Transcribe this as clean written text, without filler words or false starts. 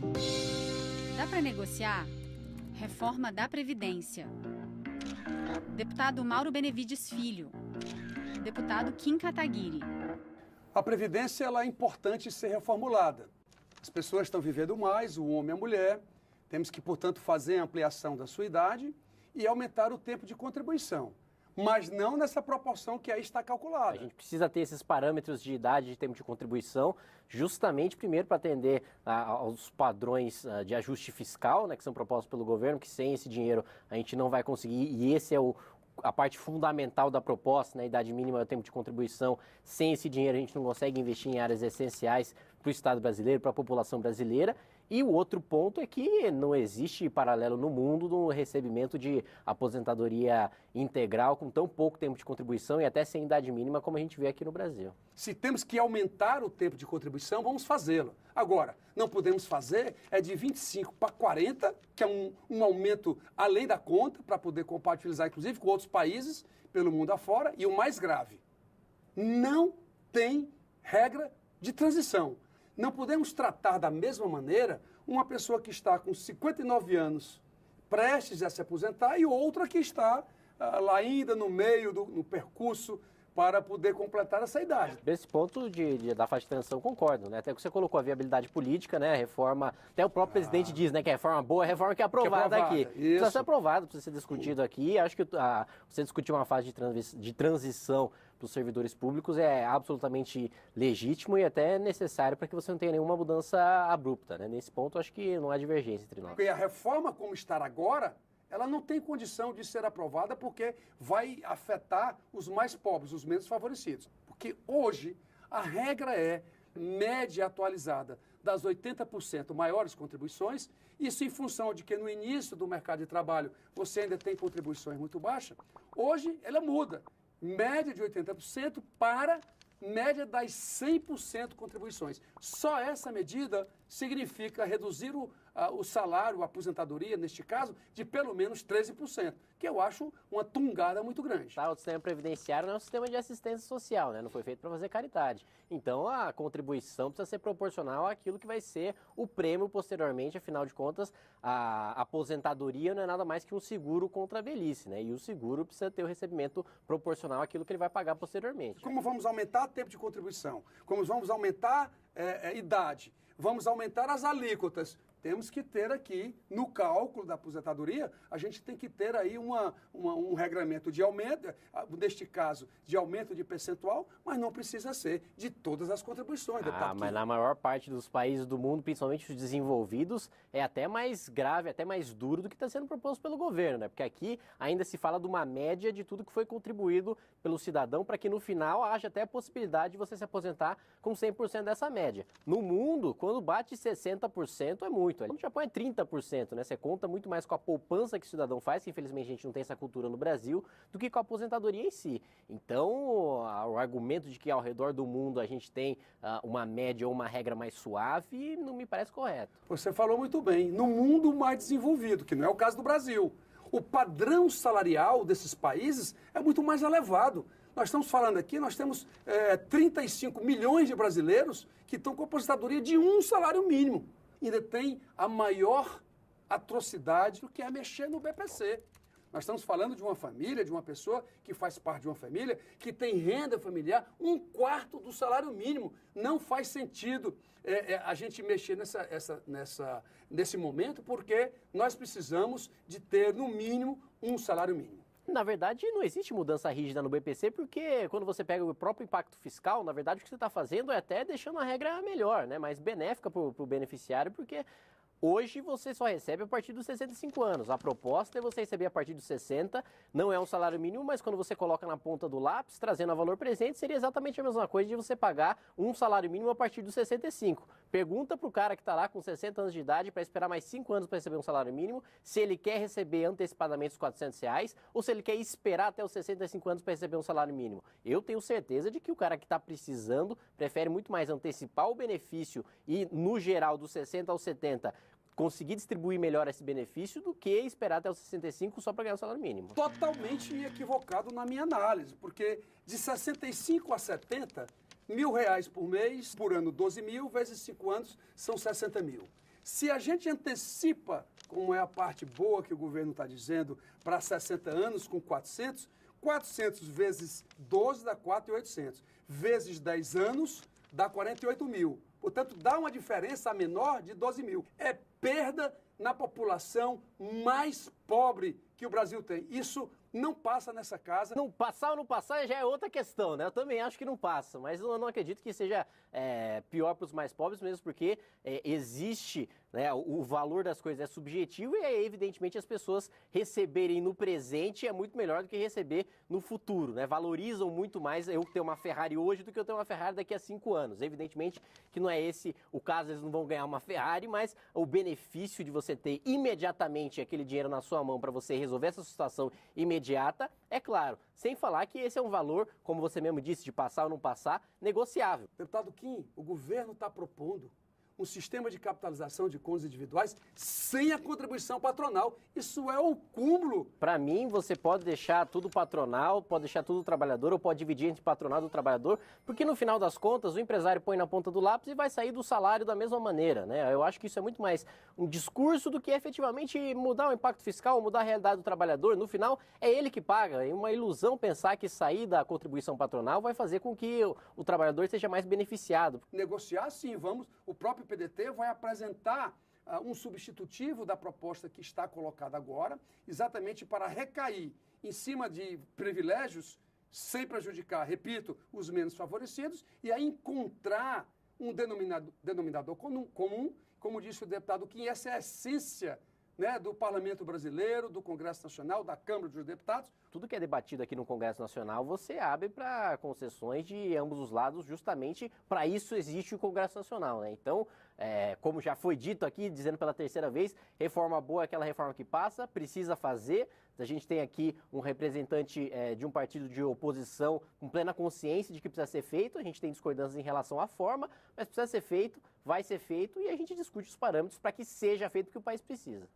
Dá para negociar? Reforma da Previdência. Deputado Mauro Benevides Filho. Deputado Kim Kataguiri. A Previdência ela é importante ser reformulada. As pessoas estão vivendo mais, o homem e a mulher. Temos que, portanto, fazer a ampliação da sua idade e aumentar o tempo de contribuição. Mas não nessa proporção que aí está calculada. A gente precisa ter esses parâmetros de idade, de tempo de contribuição, justamente, primeiro, para atender aos padrões de ajuste fiscal, né, que são propostos pelo governo, que sem esse dinheiro a gente não vai conseguir, e esse é a parte fundamental da proposta, né, idade mínima e o tempo de contribuição. Sem esse dinheiro a gente não consegue investir em áreas essenciais para o Estado brasileiro, para a população brasileira. E o outro ponto é que não existe paralelo no mundo do recebimento de aposentadoria integral com tão pouco tempo de contribuição e até sem idade mínima como a gente vê aqui no Brasil. Se temos que aumentar o tempo de contribuição, vamos fazê-lo. Agora, não podemos fazer é de 25 para 40, que é um aumento além da conta, para poder compatibilizar, inclusive, com outros países pelo mundo afora. E o mais grave, não tem regra de transição. Não podemos tratar da mesma maneira uma pessoa que está com 59 anos prestes a se aposentar e outra que está lá ainda no meio no percurso para poder completar essa idade. Nesse ponto da faixa de transição, concordo, né? Até que você colocou a viabilidade política, né? A reforma, até o próprio presidente diz, né, que a reforma boa é a reforma que é aprovada aqui. Isso. Precisa ser aprovado, precisa ser discutido aqui. Acho que você discutir uma fase de transição para os servidores públicos é absolutamente legítimo e até necessário para que você não tenha nenhuma mudança abrupta, né? Nesse ponto, acho que não há divergência entre nós. Porque a reforma como está agora, ela não tem condição de ser aprovada porque vai afetar os mais pobres, os menos favorecidos. Porque hoje a regra é média atualizada das 80% maiores contribuições, isso em função de que no início do mercado de trabalho você ainda tem contribuições muito baixas, hoje ela muda. Média de 80% para média das 100% contribuições. Só essa medida significa reduzir o salário, a aposentadoria, neste caso, de pelo menos 13%, que eu acho uma tungada muito grande. O sistema previdenciário não é um sistema de assistência social, né? Não foi feito para fazer caridade. Então, a contribuição precisa ser proporcional àquilo que vai ser o prêmio posteriormente. Afinal de contas, a aposentadoria não é nada mais que um seguro contra a velhice, né? E o seguro precisa ter o recebimento proporcional àquilo que ele vai pagar posteriormente. Como vamos aumentar o tempo de contribuição? Como vamos aumentar idade? Vamos aumentar as alíquotas? Temos que ter aqui, no cálculo da aposentadoria, a gente tem que ter aí um regramento de aumento, neste caso, de aumento de percentual, mas não precisa ser de todas as contribuições. Mas na maior parte dos países do mundo, principalmente os desenvolvidos, é até mais grave, até mais duro do que está sendo proposto pelo governo, né? Porque aqui ainda se fala de uma média de tudo que foi contribuído pelo cidadão para que no final haja até a possibilidade de você se aposentar com 100% dessa média. No mundo, quando bate 60% é muito. No Japão é 30%, né? Você conta muito mais com a poupança que o cidadão faz, que infelizmente a gente não tem essa cultura no Brasil, do que com a aposentadoria em si. Então, o argumento de que ao redor do mundo a gente tem uma média ou uma regra mais suave não me parece correto. Você falou muito bem. No mundo mais desenvolvido, que não é o caso do Brasil, o padrão salarial desses países é muito mais elevado. Nós estamos falando aqui, nós temos 35 milhões de brasileiros que estão com aposentadoria de um salário mínimo. Ainda tem a maior atrocidade do que é mexer no BPC. Nós estamos falando de uma família, de uma pessoa que faz parte de uma família, que tem renda familiar, 1/4 do salário mínimo. Não faz sentido a gente mexer nesse momento, porque nós precisamos de ter, no mínimo, um salário mínimo. Na verdade, não existe mudança rígida no BPC, porque quando você pega o próprio impacto fiscal, na verdade, o que você está fazendo é até deixando a regra melhor, né? Mais benéfica para o beneficiário, porque hoje você só recebe a partir dos 65 anos. A proposta é você receber a partir dos 60, não é um salário mínimo, mas quando você coloca na ponta do lápis, trazendo a valor presente, seria exatamente a mesma coisa de você pagar um salário mínimo a partir dos 65. Pergunta para o cara que está lá com 60 anos de idade para esperar mais 5 anos para receber um salário mínimo, se ele quer receber antecipadamente os R$400 ou se ele quer esperar até os 65 anos para receber um salário mínimo. Eu tenho certeza de que o cara que está precisando prefere muito mais antecipar o benefício e, no geral, dos 60 aos 70, conseguir distribuir melhor esse benefício do que esperar até os 65 só para ganhar o salário mínimo. Totalmente equivocado na minha análise, porque de 65 a 70, R$1.000 por mês, por ano 12 mil, vezes 5 anos, são 60 mil. Se a gente antecipa, como é a parte boa que o governo está dizendo, para 60 anos com 400, 400 vezes 12 dá 4.800. Vezes 10 anos dá 48 mil. Portanto, dá uma diferença menor de 12 mil. É perda na população mais pobre que o Brasil tem. Isso não passa nessa casa. Não passar ou não passar já é outra questão, né? Eu também acho que não passa, mas eu não acredito que seja pior para os mais pobres, mesmo porque existe, né, o valor das coisas é subjetivo e evidentemente as pessoas receberem no presente é muito melhor do que receber no futuro, né? Valorizam muito mais eu ter uma Ferrari hoje do que eu ter uma Ferrari daqui a 5 anos. Evidentemente que não é esse o caso, eles não vão ganhar uma Ferrari, mas o benefício de você ter imediatamente aquele dinheiro na sua mão para você resolver essa situação imediata, é claro. Sem falar que esse é um valor, como você mesmo disse, de passar ou não passar, negociável. Deputado Kim, o governo está propondo um sistema de capitalização de contas individuais sem a contribuição patronal. Isso é o cúmulo. Para mim, você pode deixar tudo patronal, pode deixar tudo trabalhador, ou pode dividir entre patronal e trabalhador, porque no final das contas o empresário põe na ponta do lápis e vai sair do salário da mesma maneira, né? Eu acho que isso é muito mais um discurso do que efetivamente mudar o impacto fiscal, mudar a realidade do trabalhador. No final, é ele que paga. É uma ilusão pensar que sair da contribuição patronal vai fazer com que o trabalhador seja mais beneficiado. Negociar, sim, vamos. O próprio PDT vai apresentar um substitutivo da proposta que está colocada agora, exatamente para recair em cima de privilégios, sem prejudicar, repito, os menos favorecidos, e aí encontrar um denominador comum, como disse o deputado Kim, essa é a essência, né, do Parlamento Brasileiro, do Congresso Nacional, da Câmara dos Deputados. Tudo que é debatido aqui no Congresso Nacional, você abre para concessões de ambos os lados, justamente para isso existe o Congresso Nacional, né? Então, como já foi dito aqui, dizendo pela terceira vez, reforma boa é aquela reforma que passa, precisa fazer. A gente tem aqui um representante de um partido de oposição com plena consciência de que precisa ser feito, a gente tem discordâncias em relação à forma, mas precisa ser feito, vai ser feito e a gente discute os parâmetros para que seja feito porque o país precisa.